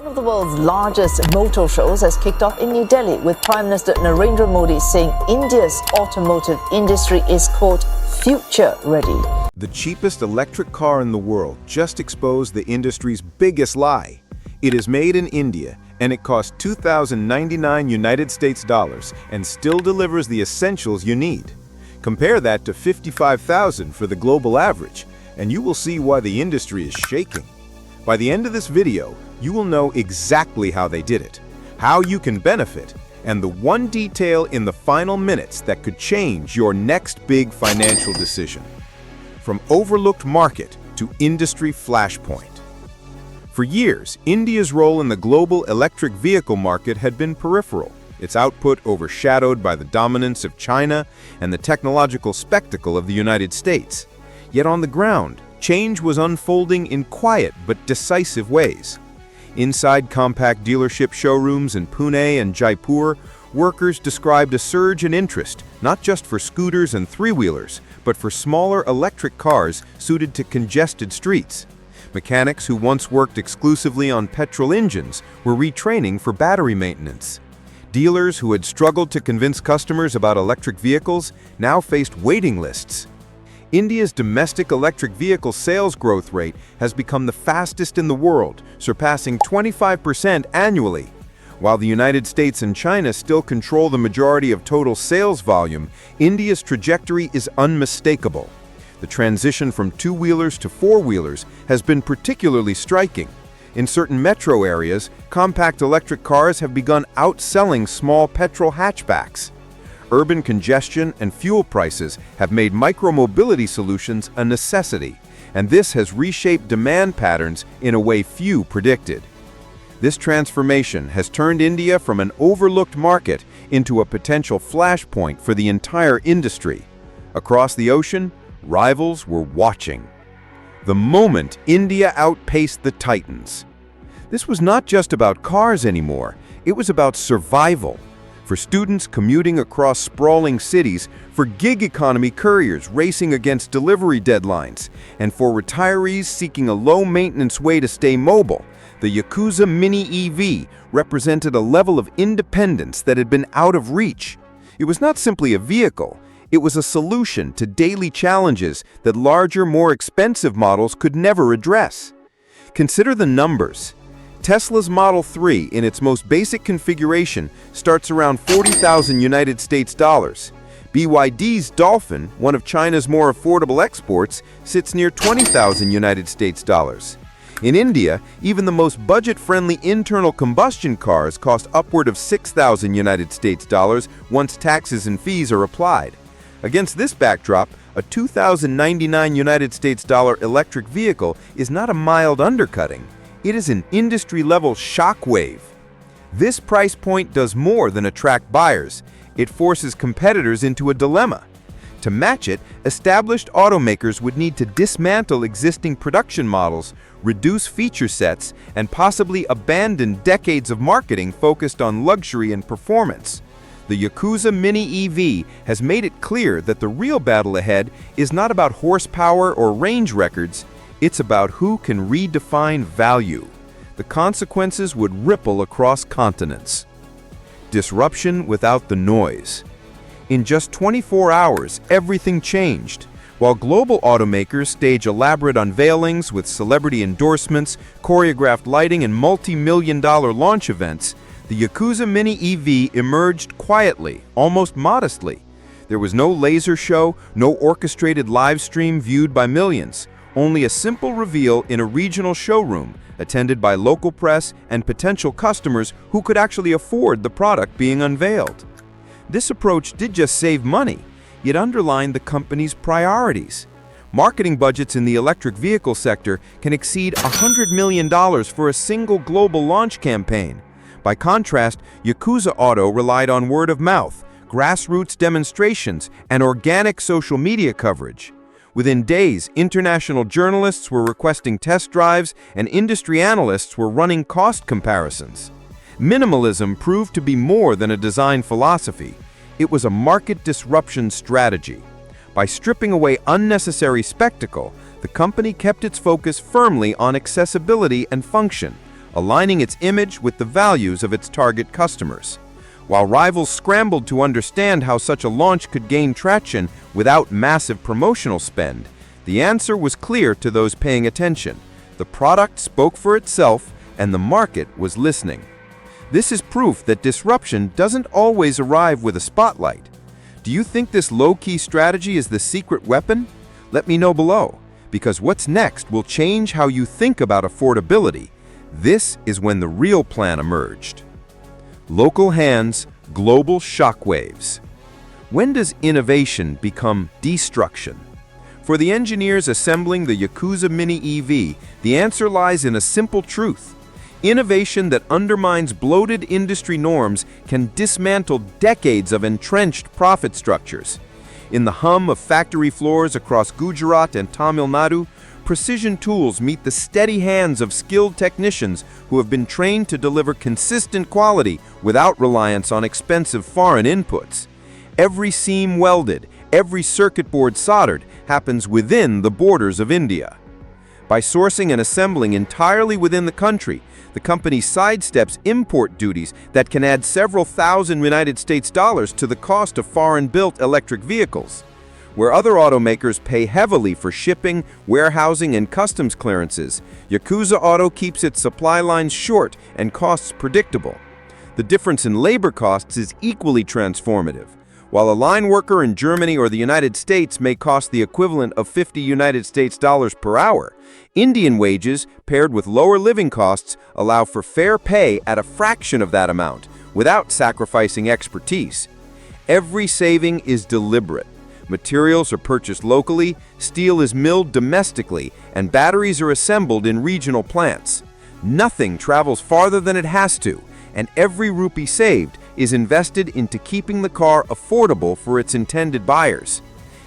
One of the world's largest motor shows has kicked off in New Delhi, with Prime Minister Narendra Modi saying India's automotive industry is, quote, future ready. The cheapest electric car in the world just exposed the industry's biggest lie. It is made in India, and it costs $2,099 United States dollars and still delivers the essentials you need. Compare that to $55,000 for the global average, and you will see why the industry is shaking. By the end of this video, you will know exactly how they did it, how you can benefit, and the one detail in the final minutes that could change your next big financial decision. From overlooked market to industry flashpoint. For years, India's role in the global electric vehicle market had been peripheral, its output overshadowed by the dominance of China and the technological spectacle of the United States. Yet on the ground, change was unfolding in quiet but decisive ways. Inside compact dealership showrooms in Pune and Jaipur, workers described a surge in interest, not just for scooters and three-wheelers, but for smaller electric cars suited to congested streets. Mechanics who once worked exclusively on petrol engines were retraining for battery maintenance. Dealers who had struggled to convince customers about electric vehicles now faced waiting lists. India's domestic electric vehicle sales growth rate has become the fastest in the world, surpassing 25% annually. While the United States and China still control the majority of total sales volume, India's trajectory is unmistakable. The transition from two-wheelers to four-wheelers has been particularly striking. In certain metro areas, compact electric cars have begun outselling small petrol hatchbacks. Urban congestion and fuel prices have made micromobility solutions a necessity, and this has reshaped demand patterns in a way few predicted. This transformation has turned India from an overlooked market into a potential flashpoint for the entire industry. Across the ocean, rivals were watching. The moment India outpaced the Titans. This was not just about cars anymore, it was about survival. For students commuting across sprawling cities, for gig economy couriers racing against delivery deadlines, and for retirees seeking a low-maintenance way to stay mobile, the Yakuza Mini EV represented a level of independence that had been out of reach. It was not simply a vehicle, it was a solution to daily challenges that larger, more expensive models could never address. Consider the numbers. Tesla's Model 3 in its most basic configuration starts around 40,000 United States dollars. BYD's Dolphin, one of China's more affordable exports, sits near 20,000 United States dollars. In India, even the most budget-friendly internal combustion cars cost upward of 6,000 United States dollars once taxes and fees are applied. Against this backdrop, a 2,099 United States dollar electric vehicle is not a mild undercutting. It is an industry-level shockwave. This price point does more than attract buyers. It forces competitors into a dilemma. To match it, established automakers would need to dismantle existing production models, reduce feature sets, and possibly abandon decades of marketing focused on luxury and performance. The Yakuza Mini EV has made it clear that the real battle ahead is not about horsepower or range records. It's about who can redefine value. The consequences would ripple across continents. Disruption without the noise. In just 24 hours, everything changed. While global automakers stage elaborate unveilings with celebrity endorsements, choreographed lighting, and multi-million-dollar launch events, the Yakuza Mini EV emerged quietly, almost modestly. There was no laser show, no orchestrated live stream viewed by millions. Only a simple reveal in a regional showroom, attended by local press and potential customers who could actually afford the product being unveiled. This approach did just save money, yet underlined the company's priorities. Marketing budgets in the electric vehicle sector can exceed $100 million for a single global launch campaign. By contrast, Yakuza Auto relied on word of mouth, grassroots demonstrations, and organic social media coverage. Within days, international journalists were requesting test drives and industry analysts were running cost comparisons. Minimalism proved to be more than a design philosophy. It was a market disruption strategy. By stripping away unnecessary spectacle, the company kept its focus firmly on accessibility and function, aligning its image with the values of its target customers. While rivals scrambled to understand how such a launch could gain traction without massive promotional spend, the answer was clear to those paying attention. The product spoke for itself, and the market was listening. This is proof that disruption doesn't always arrive with a spotlight. Do you think this low-key strategy is the secret weapon? Let me know below, because what's next will change how you think about affordability. This is when the real plan emerged. Local hands, global shockwaves. When does innovation become destruction? For the engineers assembling the Yakuza Mini EV, the answer lies in a simple truth. Innovation that undermines bloated industry norms can dismantle decades of entrenched profit structures. In the hum of factory floors across Gujarat and Tamil Nadu, precision tools meet the steady hands of skilled technicians who have been trained to deliver consistent quality without reliance on expensive foreign inputs. Every seam welded, every circuit board soldered happens within the borders of India. By sourcing and assembling entirely within the country, the company sidesteps import duties that can add several thousand United States dollars to the cost of foreign-built electric vehicles. Where other automakers pay heavily for shipping, warehousing, and customs clearances, Yakuza Auto keeps its supply lines short and costs predictable. The difference in labor costs is equally transformative. While a line worker in Germany or the United States may cost the equivalent of 50 United States dollars per hour, Indian wages, paired with lower living costs, allow for fair pay at a fraction of that amount, without sacrificing expertise. Every saving is deliberate. Materials are purchased locally, steel is milled domestically, and batteries are assembled in regional plants. Nothing travels farther than it has to, and every rupee saved is invested into keeping the car affordable for its intended buyers.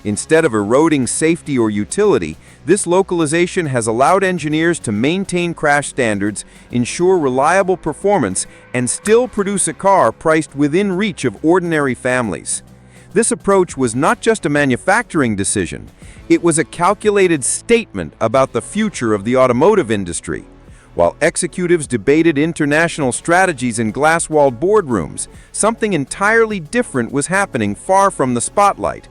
Instead of eroding safety or utility, this localization has allowed engineers to maintain crash standards, ensure reliable performance, and still produce a car priced within reach of ordinary families. This approach was not just a manufacturing decision, it was a calculated statement about the future of the automotive industry. While executives debated international strategies in glass-walled boardrooms, something entirely different was happening far from the spotlight.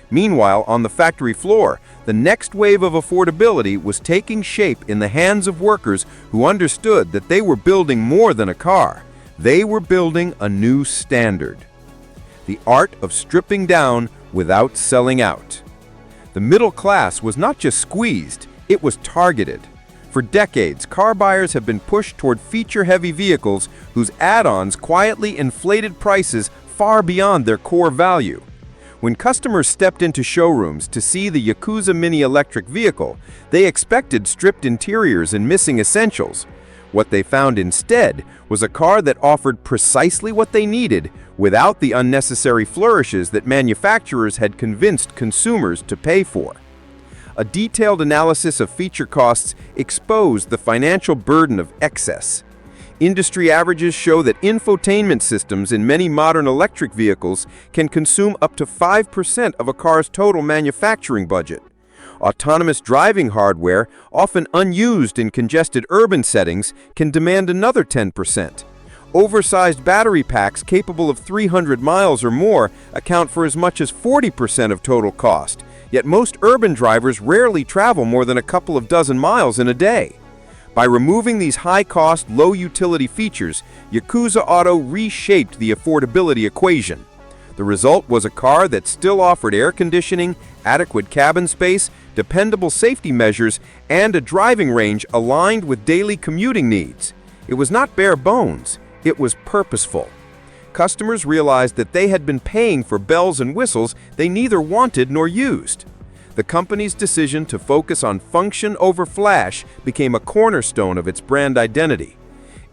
Meanwhile, on the factory floor, the next wave of affordability was taking shape in the hands of workers who understood that they were building more than a car. They were building a new standard. The art of stripping down without selling out. The middle class was not just squeezed, it was targeted. For decades, car buyers have been pushed toward feature-heavy vehicles whose add-ons quietly inflated prices far beyond their core value. When customers stepped into showrooms to see the Yakuza Mini electric vehicle, they expected stripped interiors and missing essentials. What they found instead was a car that offered precisely what they needed without the unnecessary flourishes that manufacturers had convinced consumers to pay for. A detailed analysis of feature costs exposed the financial burden of excess. Industry averages show that infotainment systems in many modern electric vehicles can consume up to 5% of a car's total manufacturing budget. Autonomous driving hardware, often unused in congested urban settings, can demand another 10%. Oversized battery packs capable of 300 miles or more account for as much as 40% of total cost. Yet most urban drivers rarely travel more than a couple of dozen miles in a day. By removing these high-cost, low-utility features, Yakuza Auto reshaped the affordability equation. The result was a car that still offered air conditioning, adequate cabin space, dependable safety measures, and a driving range aligned with daily commuting needs. It was not bare bones, it was purposeful. Customers realized that they had been paying for bells and whistles they neither wanted nor used. The company's decision to focus on function over flash became a cornerstone of its brand identity.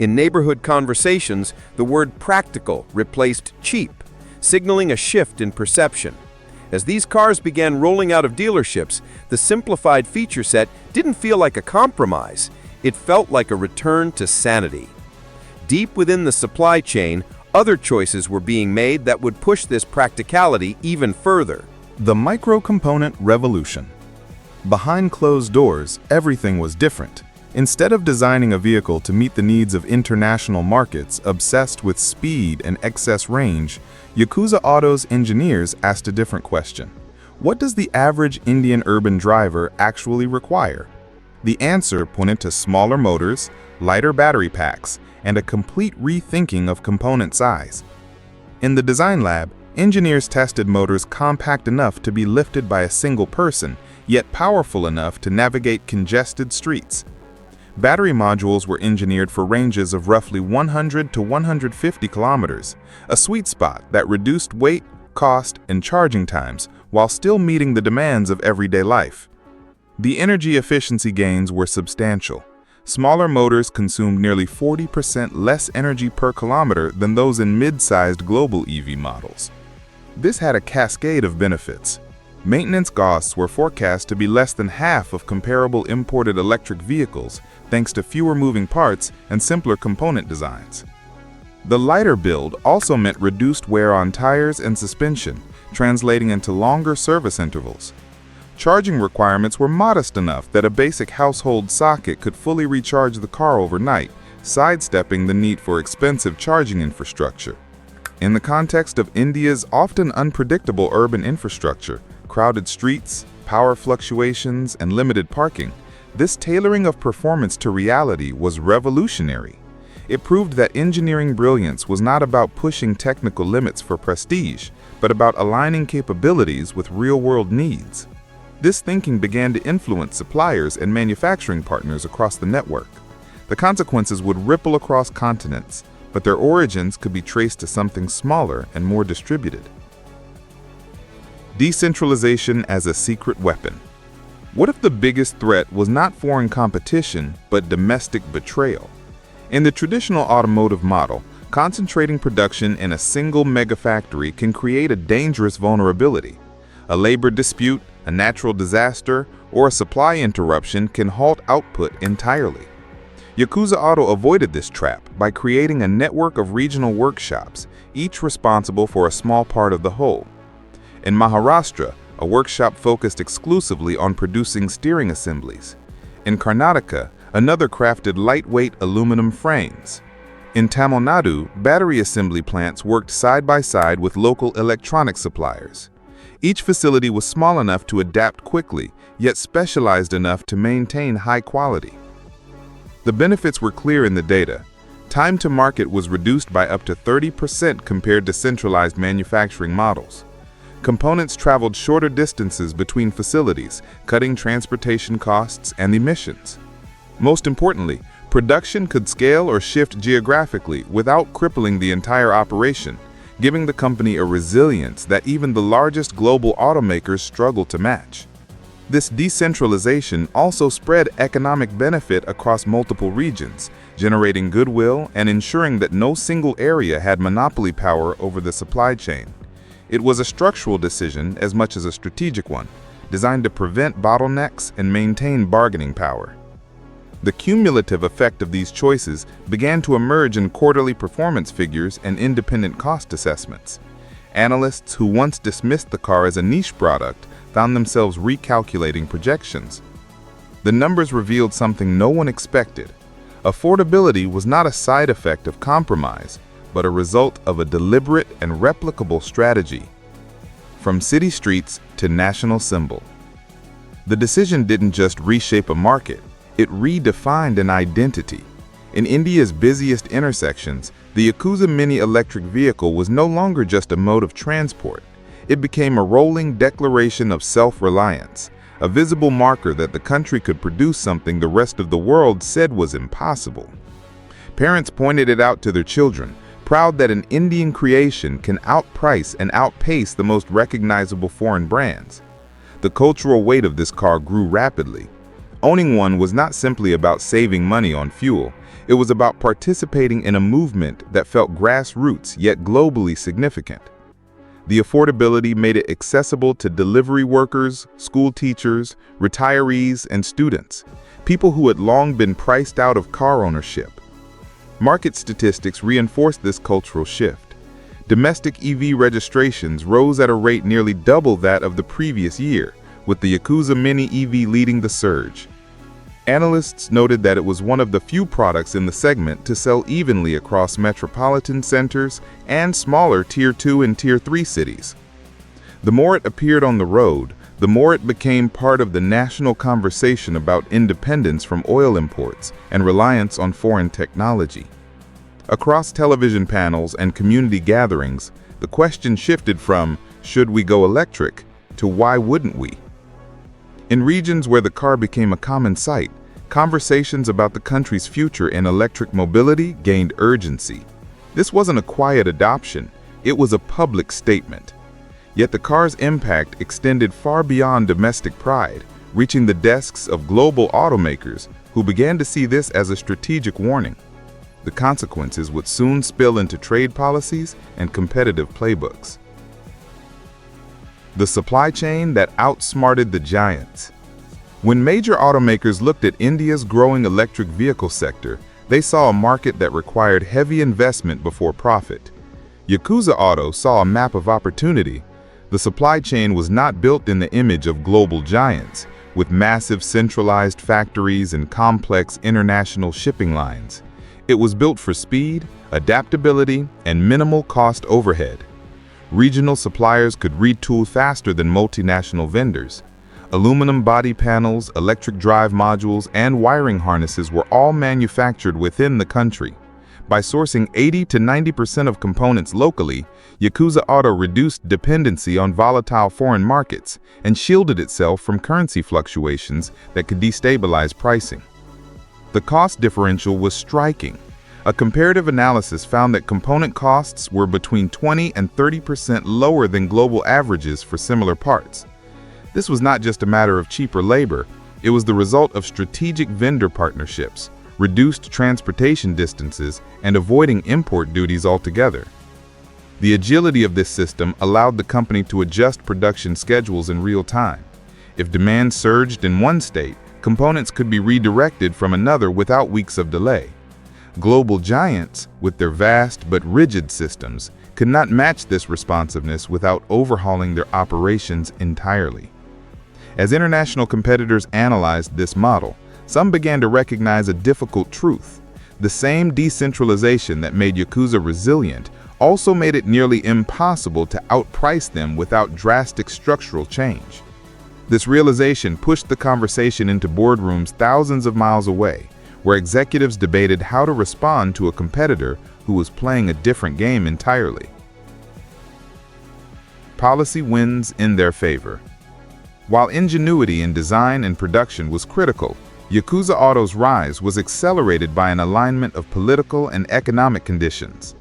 In neighborhood conversations, the word practical replaced cheap, signaling a shift in perception. As these cars began rolling out of dealerships, the simplified feature set didn't feel like a compromise. It felt like a return to sanity. Deep within the supply chain, other choices were being made that would push this practicality even further. The micro-component revolution. Behind closed doors, everything was different. Instead of designing a vehicle to meet the needs of international markets obsessed with speed and excess range, Yakuza Auto's engineers asked a different question. What does the average Indian urban driver actually require? The answer pointed to smaller motors, lighter battery packs, and a complete rethinking of component size. In the design lab, engineers tested motors compact enough to be lifted by a single person, yet powerful enough to navigate congested streets. Battery modules were engineered for ranges of roughly 100 to 150 kilometers, a sweet spot that reduced weight, cost, and charging times while still meeting the demands of everyday life. The energy efficiency gains were substantial. Smaller motors consumed nearly 40% less energy per kilometer than those in mid-sized global EV models. This had a cascade of benefits. Maintenance costs were forecast to be less than half of comparable imported electric vehicles thanks to fewer moving parts and simpler component designs. The lighter build also meant reduced wear on tires and suspension, translating into longer service intervals. Charging requirements were modest enough that a basic household socket could fully recharge the car overnight, sidestepping the need for expensive charging infrastructure. In the context of India's often unpredictable urban infrastructure, crowded streets, power fluctuations, and limited parking, this tailoring of performance to reality was revolutionary. It proved that engineering brilliance was not about pushing technical limits for prestige, but about aligning capabilities with real-world needs. This thinking began to influence suppliers and manufacturing partners across the network. The consequences would ripple across continents, but their origins could be traced to something smaller and more distributed. Decentralization as a secret weapon. What if the biggest threat was not foreign competition, but domestic betrayal? In the traditional automotive model, concentrating production in a single megafactory can create a dangerous vulnerability. A labor dispute, a natural disaster, or a supply interruption can halt output entirely. Yakuza Auto avoided this trap by creating a network of regional workshops, each responsible for a small part of the whole. In Maharashtra, a workshop focused exclusively on producing steering assemblies. In Karnataka, another crafted lightweight aluminum frames. In Tamil Nadu, battery assembly plants worked side by side with local electronic suppliers. Each facility was small enough to adapt quickly, yet specialized enough to maintain high quality. The benefits were clear in the data. Time to market was reduced by up to 30% compared to centralized manufacturing models. Components traveled shorter distances between facilities, cutting transportation costs and emissions. Most importantly, production could scale or shift geographically without crippling the entire operation, giving the company a resilience that even the largest global automakers struggle to match. This decentralization also spread economic benefit across multiple regions, generating goodwill and ensuring that no single area had monopoly power over the supply chain. It was a structural decision as much as a strategic one, designed to prevent bottlenecks and maintain bargaining power. The cumulative effect of these choices began to emerge in quarterly performance figures and independent cost assessments. Analysts who once dismissed the car as a niche product found themselves recalculating projections. The numbers revealed something no one expected. Affordability was not a side effect of compromise, but a result of a deliberate and replicable strategy. From city streets to national symbol. The decision didn't just reshape a market, it redefined an identity. In India's busiest intersections, the Yakuza Mini electric vehicle was no longer just a mode of transport. It became a rolling declaration of self-reliance, a visible marker that the country could produce something the rest of the world said was impossible. Parents pointed it out to their children, proud that an Indian creation can outprice and outpace the most recognizable foreign brands. The cultural weight of this car grew rapidly. Owning one was not simply about saving money on fuel, it was about participating in a movement that felt grassroots yet globally significant. The affordability made it accessible to delivery workers, school teachers, retirees, and students, people who had long been priced out of car ownership. Market statistics reinforced this cultural shift. Domestic EV registrations rose at a rate nearly double that of the previous year, with the Yakuza Mini EV leading the surge. Analysts noted that it was one of the few products in the segment to sell evenly across metropolitan centers and smaller Tier 2 and Tier 3 cities. The more it appeared on the road, the more it became part of the national conversation about independence from oil imports and reliance on foreign technology. Across television panels and community gatherings, the question shifted from, should we go electric, to why wouldn't we? In regions where the car became a common sight, conversations about the country's future in electric mobility gained urgency. This wasn't a quiet adoption, it was a public statement. Yet the car's impact extended far beyond domestic pride, reaching the desks of global automakers who began to see this as a strategic warning. The consequences would soon spill into trade policies and competitive playbooks. The supply chain that outsmarted the giants. When major automakers looked at India's growing electric vehicle sector, they saw a market that required heavy investment before profit. Yakuza Auto saw a map of opportunity. The supply chain was not built in the image of global giants, with massive centralized factories and complex international shipping lines. It was built for speed, adaptability, and minimal cost overhead. Regional suppliers could retool faster than multinational vendors. Aluminum body panels, electric drive modules, and wiring harnesses were all manufactured within the country. By sourcing 80 to 90% of components locally, Yakuza Auto reduced dependency on volatile foreign markets and shielded itself from currency fluctuations that could destabilize pricing. The cost differential was striking. A comparative analysis found that component costs were between 20 and 30% lower than global averages for similar parts. This was not just a matter of cheaper labor, it was the result of strategic vendor partnerships, reduced transportation distances, and avoiding import duties altogether. The agility of this system allowed the company to adjust production schedules in real time. If demand surged in one state, components could be redirected from another without weeks of delay. Global giants, with their vast but rigid systems, could not match this responsiveness without overhauling their operations entirely. As international competitors analyzed this model, some began to recognize a difficult truth. The same decentralization that made Yakuza resilient also made it nearly impossible to outprice them without drastic structural change. This realization pushed the conversation into boardrooms thousands of miles away, where executives debated how to respond to a competitor who was playing a different game entirely. Policy wins in their favor. While ingenuity in design and production was critical, Yakuza Auto's rise was accelerated by an alignment of political and economic conditions.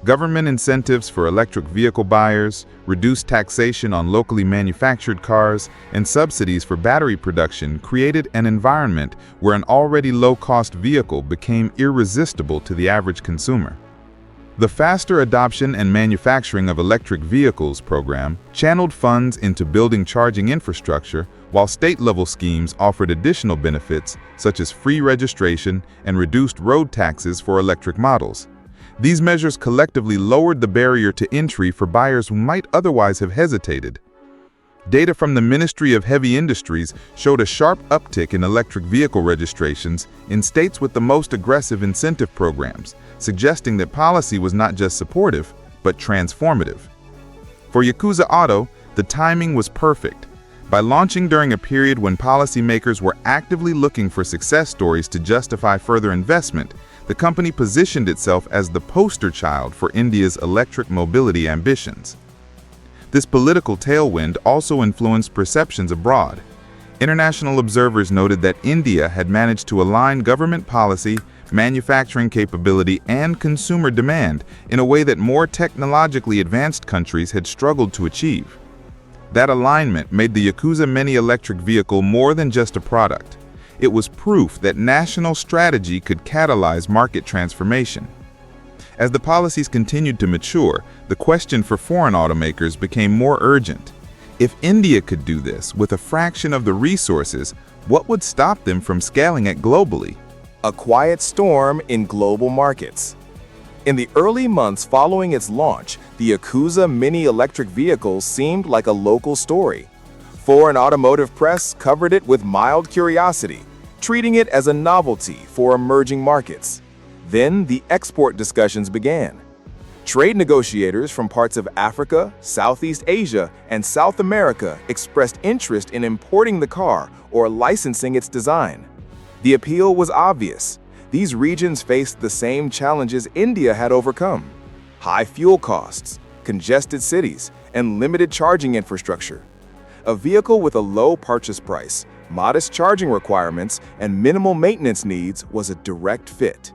Government incentives for electric vehicle buyers, reduced taxation on locally manufactured cars, and subsidies for battery production created an environment where an already low-cost vehicle became irresistible to the average consumer. The faster adoption and manufacturing of electric vehicles program channeled funds into building charging infrastructure, while state-level schemes offered additional benefits such as free registration and reduced road taxes for electric models. These measures collectively lowered the barrier to entry for buyers who might otherwise have hesitated. Data from the Ministry of Heavy Industries showed a sharp uptick in electric vehicle registrations in states with the most aggressive incentive programs, suggesting that policy was not just supportive, but transformative. For Yakuza Auto, the timing was perfect. By launching during a period when policymakers were actively looking for success stories to justify further investment, the company positioned itself as the poster child for India's electric mobility ambitions. This political tailwind also influenced perceptions abroad. International observers noted that India had managed to align government policy, manufacturing capability, and consumer demand in a way that more technologically advanced countries had struggled to achieve. That alignment made the Yakuza Mini electric vehicle more than just a product. It was proof that national strategy could catalyze market transformation. As the policies continued to mature, the question for foreign automakers became more urgent. If India could do this with a fraction of the resources, what would stop them from scaling it globally? A quiet storm in global markets. In the early months following its launch, the Yakuza Mini electric vehicle seemed like a local story. Foreign automotive press covered it with mild curiosity. treating it as a novelty for emerging markets. Then the export discussions began. Trade negotiators from parts of Africa, Southeast Asia, and South America expressed interest in importing the car or licensing its design. The appeal was obvious. These regions faced the same challenges India had overcome: high fuel costs, congested cities, and limited charging infrastructure. A vehicle with a low purchase price, modest charging requirements, and minimal maintenance needs was a direct fit.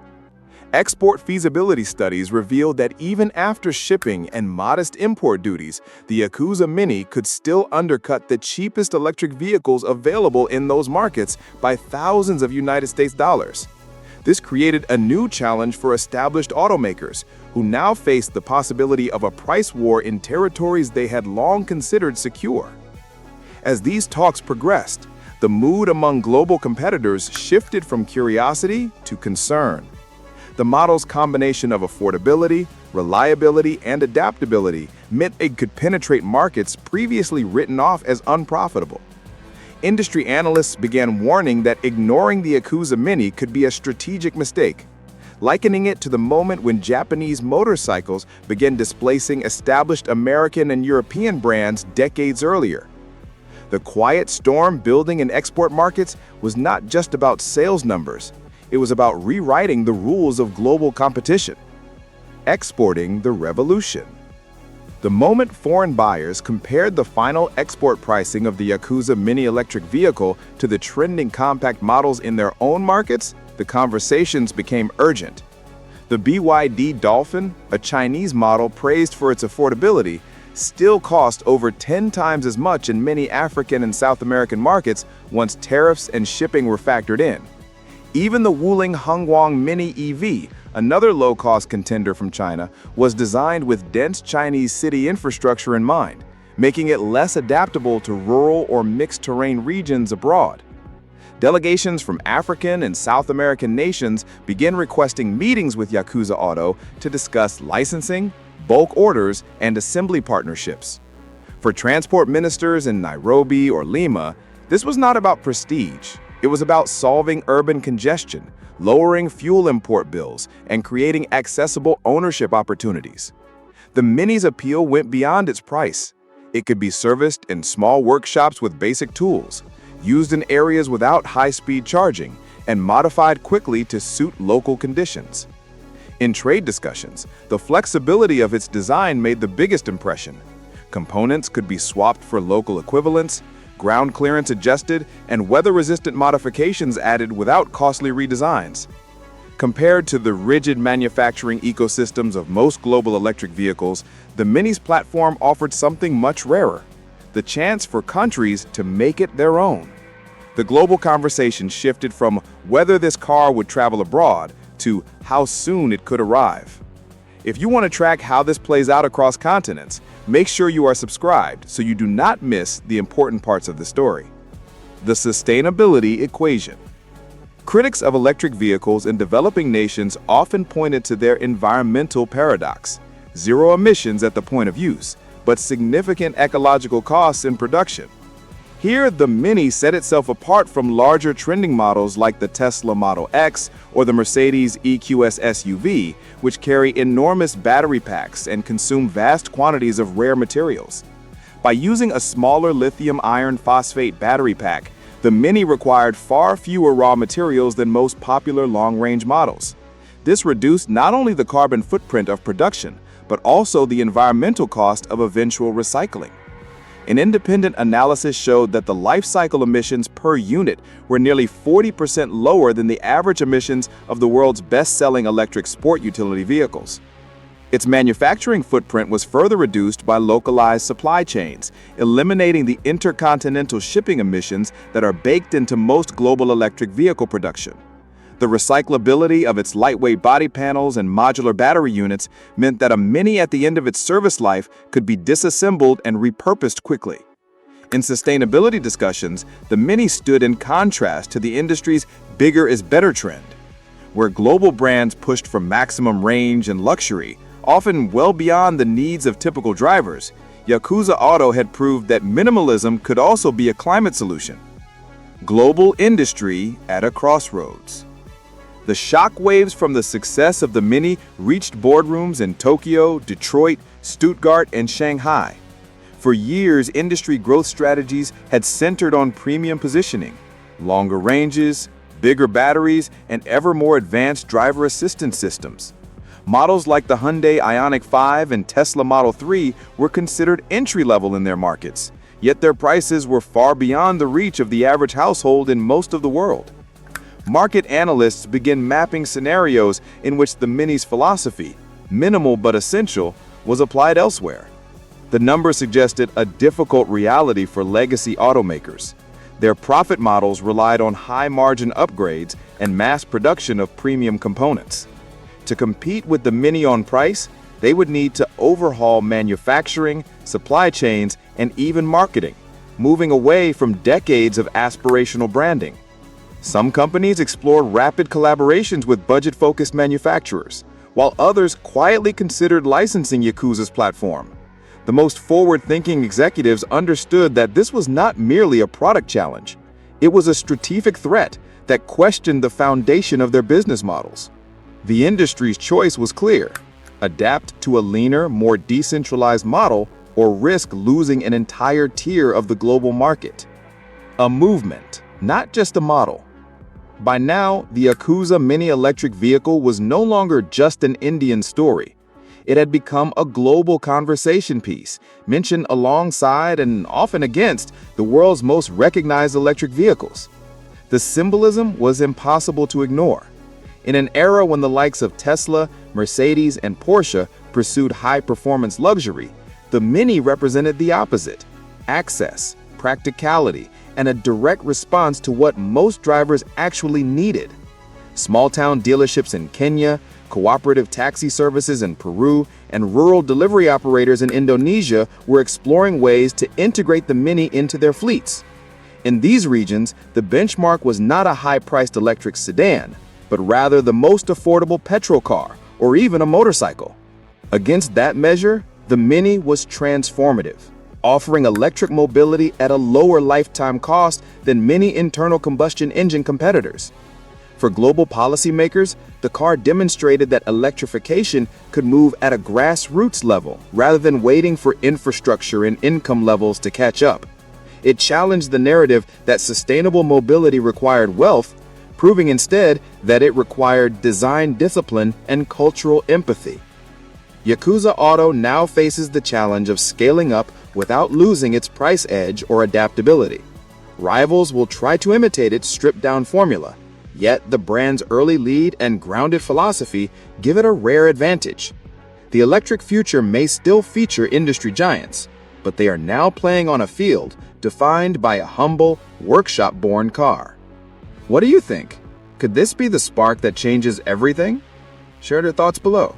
Export feasibility studies revealed that even after shipping and modest import duties, the Yakuza Mini could still undercut the cheapest electric vehicles available in those markets by thousands of United States dollars. This created a new challenge for established automakers, who now faced the possibility of a price war in territories they had long considered secure. As these talks progressed, the mood among global competitors shifted from curiosity to concern. The model's combination of affordability, reliability, and adaptability meant it could penetrate markets previously written off as unprofitable. Industry analysts began warning that ignoring the Yakuza Mini could be a strategic mistake, likening it to the moment when Japanese motorcycles began displacing established American and European brands decades earlier. The quiet storm building in export markets was not just about sales numbers. It was about rewriting the rules of global competition. Exporting the revolution. The moment foreign buyers compared the final export pricing of the Yakuza Mini electric vehicle to the trending compact models in their own markets, the conversations became urgent. The BYD Dolphin, a Chinese model praised for its affordability, still cost over 10 times as much in many African and South American markets once tariffs and shipping were factored in. Even the Wuling Hongguang Mini EV, another low-cost contender from China, was designed with dense Chinese city infrastructure in mind, making it less adaptable to rural or mixed-terrain regions abroad. Delegations from African and South American nations began requesting meetings with Yakuza Auto to discuss licensing, bulk orders, and assembly partnerships. For transport ministers in Nairobi or Lima, this was not about prestige. It was about solving urban congestion, lowering fuel import bills, and creating accessible ownership opportunities. The Mini's appeal went beyond its price. It could be serviced in small workshops with basic tools, used in areas without high-speed charging, and modified quickly to suit local conditions. In trade discussions, the flexibility of its design made the biggest impression. Components could be swapped for local equivalents, ground clearance adjusted, and weather-resistant modifications added without costly redesigns. Compared to the rigid manufacturing ecosystems of most global electric vehicles, the Mini's platform offered something much rarer: the chance for countries to make it their own. The global conversation shifted from whether this car would travel abroad to how soon it could arrive. If you want to track how this plays out across continents, make sure you are subscribed so you do not miss the important parts of the story. The sustainability equation. Critics of electric vehicles in developing nations often pointed to their environmental paradox: zero emissions at the point of use, but significant ecological costs in production. Here, the Mini set itself apart from larger trending models like the Tesla Model X or the Mercedes EQS SUV, which carry enormous battery packs and consume vast quantities of rare materials. By using a smaller lithium iron phosphate battery pack, the Mini required far fewer raw materials than most popular long-range models. This reduced not only the carbon footprint of production, but also the environmental cost of eventual recycling. An independent analysis showed that the life cycle emissions per unit were nearly 40% lower than the average emissions of the world's best-selling electric sport utility vehicles. Its manufacturing footprint was further reduced by localized supply chains, eliminating the intercontinental shipping emissions that are baked into most global electric vehicle production. The recyclability of its lightweight body panels and modular battery units meant that a Mini at the end of its service life could be disassembled and repurposed quickly. In sustainability discussions, the Mini stood in contrast to the industry's bigger is better trend, where global brands pushed for maximum range and luxury, often well beyond the needs of typical drivers. Yakuza Auto had proved that minimalism could also be a climate solution. Global industry at a crossroads. The shockwaves from the success of the Mini reached boardrooms in Tokyo, Detroit, Stuttgart, and Shanghai. For years, industry growth strategies had centered on premium positioning, longer ranges, bigger batteries, and ever more advanced driver assistance systems. Models like the Hyundai Ioniq 5 and Tesla Model 3 were considered entry-level in their markets, yet their prices were far beyond the reach of the average household in most of the world. Market analysts began mapping scenarios in which the Mini's philosophy, minimal but essential, was applied elsewhere. The numbers suggested a difficult reality for legacy automakers. Their profit models relied on high-margin upgrades and mass production of premium components. To compete with the Mini on price, they would need to overhaul manufacturing, supply chains, and even marketing, moving away from decades of aspirational branding. Some companies explored rapid collaborations with budget-focused manufacturers, while others quietly considered licensing Yakuza's platform. The most forward-thinking executives understood that this was not merely a product challenge. It was a strategic threat that questioned the foundation of their business models. The industry's choice was clear: adapt to a leaner, more decentralized model or risk losing an entire tier of the global market. A movement, not just a model. By now, the Yakuza Mini electric vehicle was no longer just an Indian story. It had become a global conversation piece, mentioned alongside and often against the world's most recognized electric vehicles. The symbolism was impossible to ignore. In an era when the likes of Tesla, Mercedes, and Porsche pursued high-performance luxury, the Mini represented the opposite: access, practicality, and a direct response to what most drivers actually needed. Small-town dealerships in Kenya, cooperative taxi services in Peru, and rural delivery operators in Indonesia were exploring ways to integrate the Mini into their fleets. In these regions, the benchmark was not a high-priced electric sedan, but rather the most affordable petrol car or even a motorcycle. Against that measure, the Mini was transformative, offering electric mobility at a lower lifetime cost than many internal combustion engine competitors. For global policymakers, the car demonstrated that electrification could move at a grassroots level rather than waiting for infrastructure and income levels to catch up. It challenged the narrative that sustainable mobility required wealth, proving instead that it required design discipline and cultural empathy. Yakuza Auto now faces the challenge of scaling up without losing its price edge or adaptability. Rivals will try to imitate its stripped-down formula, yet the brand's early lead and grounded philosophy give it a rare advantage. The electric future may still feature industry giants, but they are now playing on a field defined by a humble, workshop-born car. What do you think? Could this be the spark that changes everything? Share your thoughts below.